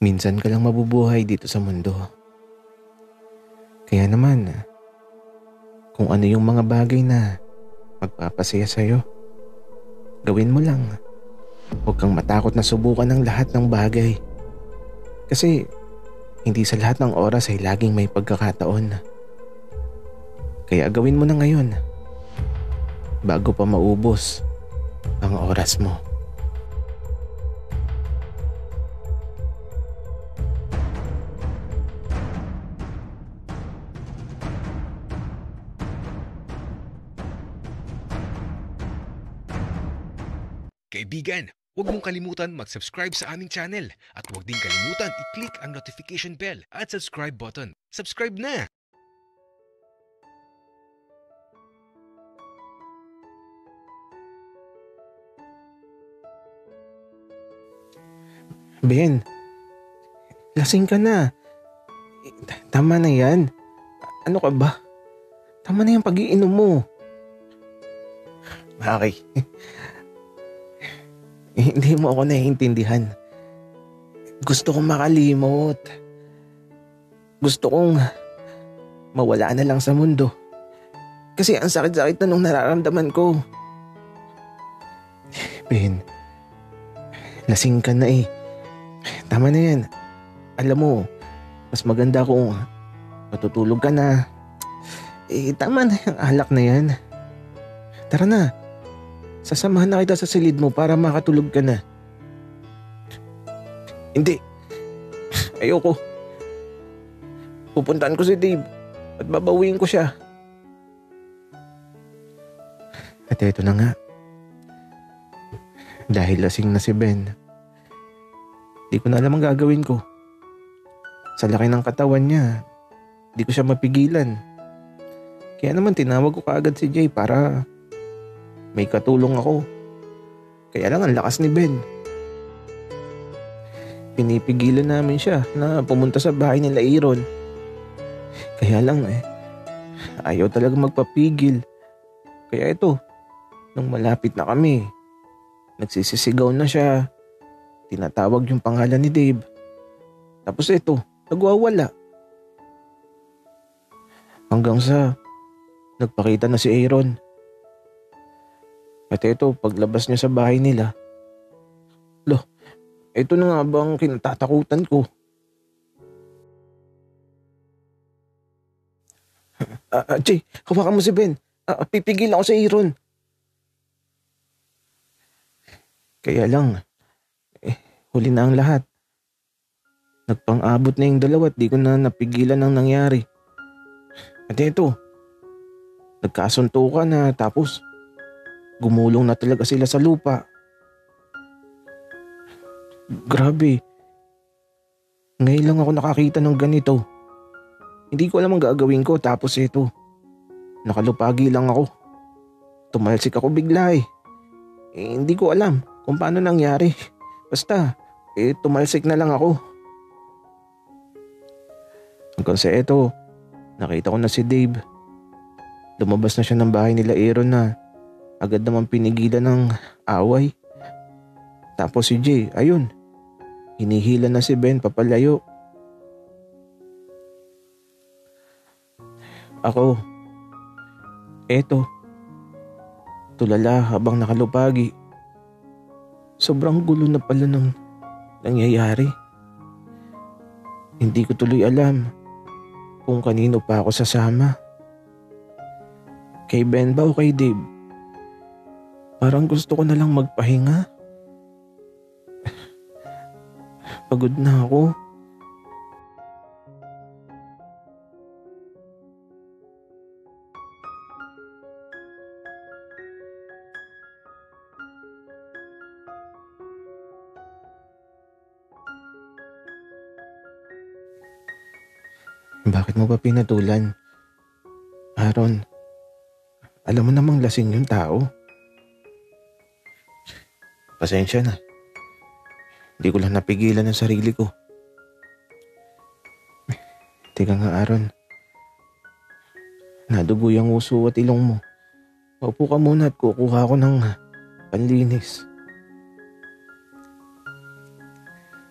Minsan ka lang mabubuhay dito sa mundo. Kaya naman, kung ano yung mga bagay na magpapasaya sa'yo, gawin mo lang. Huwag kang matakot na subukan ng lahat ng bagay. Kasi hindi sa lahat ng oras ay laging may pagkakataon. Kaya gawin mo na ngayon bago pa maubos ang oras mo. Kaibigan, huwag mong kalimutan mag-subscribe sa aming channel at huwag din kalimutan i-click ang notification bell at subscribe button. Subscribe na! Ben, lasing ka na. Tama na yan. Ano ka ba? Tama na yung pag-iinom mo. Okay. Hindi mo ako naiintindihan. Gusto kong makalimot. Gusto kong mawala na lang sa mundo. Kasi ang sakit-sakit na nung nararamdaman ko. Ben, lasing ka na eh. Tama na yan. Alam mo, mas maganda kung matutulog ka na. Tama na yung alak na yan. Tara na. Sasamahan na kita sa silid mo para makatulog ka na. Hindi. Ayoko. Pupuntahan ko si Dave at babawiin ko siya. At eto na nga. Dahil lasing na si Ben, di ko na alam ang gagawin ko. Sa laki ng katawan niya, di ko siya mapigilan. Kaya naman tinawag ko kaagad si Jay para may katulong ako. Kaya lang ang lakas ni Ben. Pinipigilan namin siya na pumunta sa bahay nila Aaron. Kaya lang ayaw talaga magpapigil. Kaya ito, nung malapit na kami, nagsisisigaw na siya. Tinatawag yung pangalan ni Dave. Tapos ito, nagwawala. Hanggang sa nagpakita na si Aaron. At ito, paglabas niya sa bahay nila, ito na nga bang kinatatakutan ko. Jay, hawakan mo si Ben. Pipigil ako sa Aaron. Kaya lang, huli na ang lahat. Nagpang-abot na yung dalawa at di ko na napigilan ang nangyari. At ito, nagkasuntukan na tapos gumulong na talaga sila sa lupa. Grabe. Ngayon lang ako nakakita ng ganito. Hindi ko alam ang gagawin ko tapos ito, nakalupagi lang ako. Tumalsik ako bigla hindi ko alam kung paano nangyari. Basta, tumalsik na lang ako. Hanggang sa ito, nakita ko na si Dave. Lumabas na siya ng bahay nila Aaron na agad naman pinigilan ng away. Tapos si Jay, ayun, hinihila na si Ben papalayo. Ako, eto, tulala habang nakalupagi. Sobrang gulo na pala ng nangyayari. Hindi ko tuloy alam kung kanino pa ako sasama. Kay Ben ba o kay Dave? Parang gusto ko na lang magpahinga. Pagod na ako. Bakit mo ba pinatulan? Aaron, alam mo namang lasing yung tao. Pasensya na. Hindi ko lang napigilan ang sarili ko. Teka nga Aaron. Nadugo yung uso at ilong mo. Maupo ka muna at kukuha ko ng panlinis.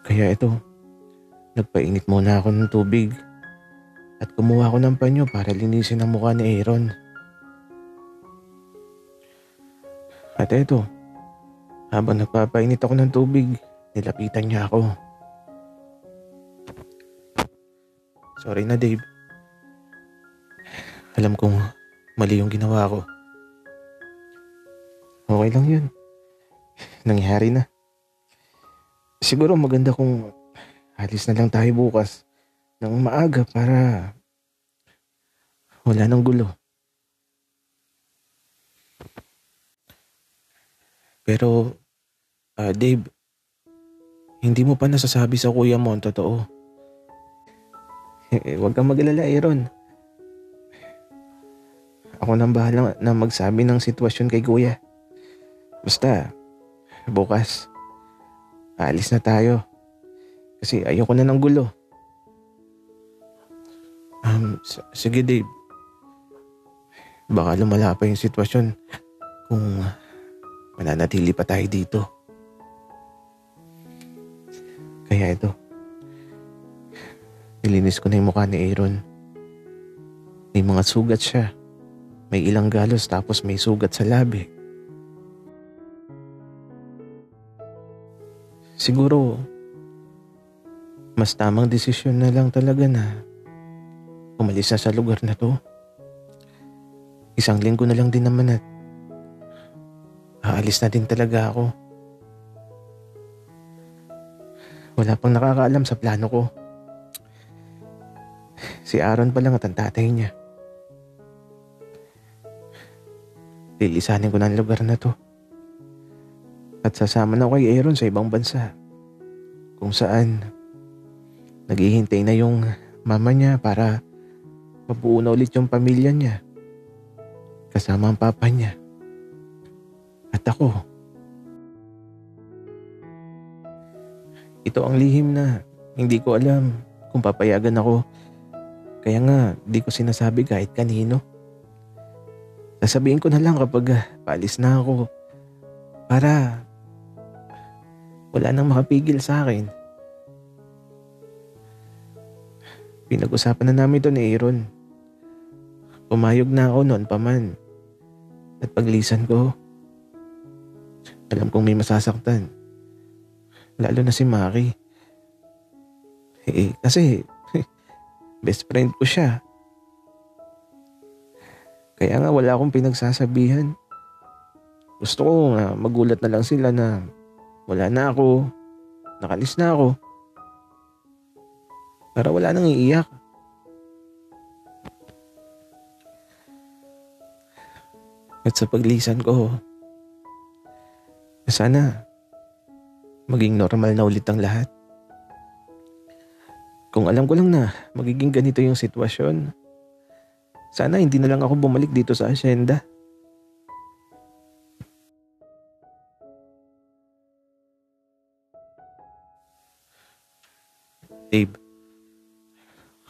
Kaya ito, Nagpainit muna ako ng tubig at kumuha ako ng panyo para linisin ang mukha ni Aaron. At eto, habang nagpapainit ako ng tubig, nilapitan niya ako. Sorry na, Dave. Alam kong mali yung ginawa ko. Okay lang yun. Nangyari na. Siguro maganda kung alis na lang tayo bukas ng maaga para wala nang gulo. Pero, Dave, hindi mo pa nasasabi sa kuya mo ang totoo. Huwag kang mag-alala, Aaron. Ako nang bahala na magsabi ng sitwasyon kay kuya. Basta, bukas, aalis na tayo. Kasi ayoko na ng gulo. Sige, Dave. Baka lumala pa yung sitwasyon kung mananatili pa tayo dito. Kaya ito, nilinis ko na yung mukha ni Aaron. May mga sugat siya. May ilang galos tapos may sugat sa labi. Siguro, mas tamang desisyon na lang talaga na umalis na sa lugar na to. 1 linggo na lang din naman at aalis na din talaga ako. Wala pang nakakaalam sa plano ko. Si Aaron pa lang at ang tatay niya. Lilisanin ko na ang lugar na to. At sasama na ako kay Aaron sa ibang bansa. Kung saan naghihintay na yung mama niya para mabuo na ulit yung pamilya niya. Kasama ang papa niya. At ako. Ito ang lihim na hindi ko alam kung papayagan ako. Kaya nga di ko sinasabi kahit kanino. Sasabihin ko na lang kapag paalis na ako para wala nang makapigil sa akin. Pinag-usapan na namin ito ni Aaron. Pumayag na ako noon pa man. At paglisan ko, alam kong may masasaktan. Lalo na si Maki. Kasi best friend ko siya. Kaya nga wala akong pinagsasabihan. Gusto ko nga magulat na lang sila na wala na ako, nakalis na ako. Para wala nang iiyak. At sa paglisan ko, sana maging normal na ulit ang lahat. Kung alam ko lang na magiging ganito yung sitwasyon, sana hindi na lang ako bumalik dito sa asyenda. Dave,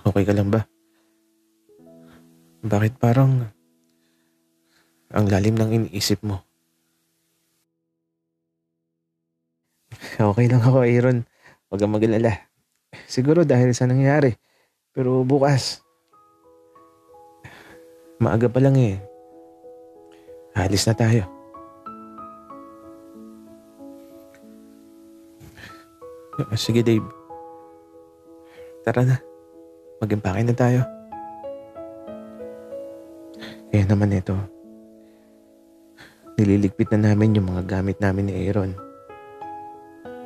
okay ka lang ba? Bakit parang ang lalim ng iniisip mo? Okay lang ako, Aaron. Huwag kang mag-alala. Siguro dahil sa nangyari. Pero bukas, maaga pa lang alis na tayo. Sige, Dave. Tara na. Mag-impake na tayo. Kaya naman ito, nililigpit na namin yung mga gamit namin ni Aaron.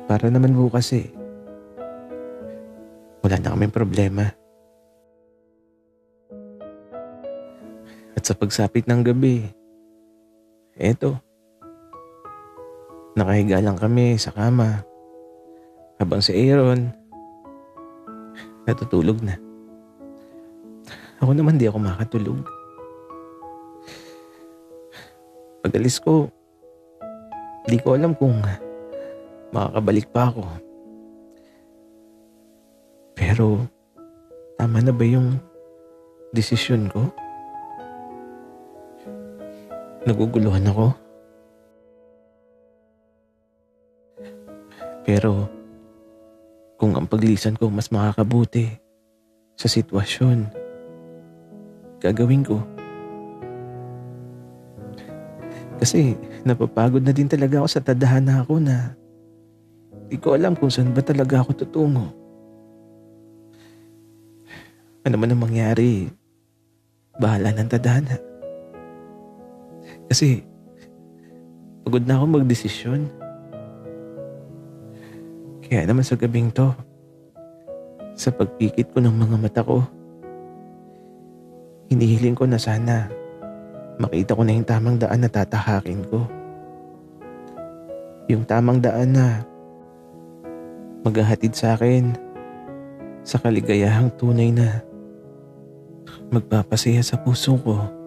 Para naman bukas wala na kaming problema. At sa pagsapit ng gabi, eto, nakahiga lang kami sa kama habang si Aaron natutulog na. Ako naman di ako makatulog. Pag-alis ko, di ko alam kung makakabalik pa ako. Pero, tama na ba yung desisyon ko? Naguguluhan ako. Pero, Kung ang paglisan ko mas makakabuti sa sitwasyon, gagawin ko. Kasi napapagod na din talaga ako sa tadhana ko na di ko alam kung saan ba talaga ako tutungo. Ano man ang mangyari, bahala ng tadhana. Kasi pagod na ako magdesisyon. Kaya naman sa gabing to, sa pagpikit ko ng mga mata ko, hinihiling ko na sana makita ko na yung tamang daan na tatahakin ko. Yung tamang daan na maghahatid sa akin sa kaligayahang tunay na magpapasaya sa puso ko.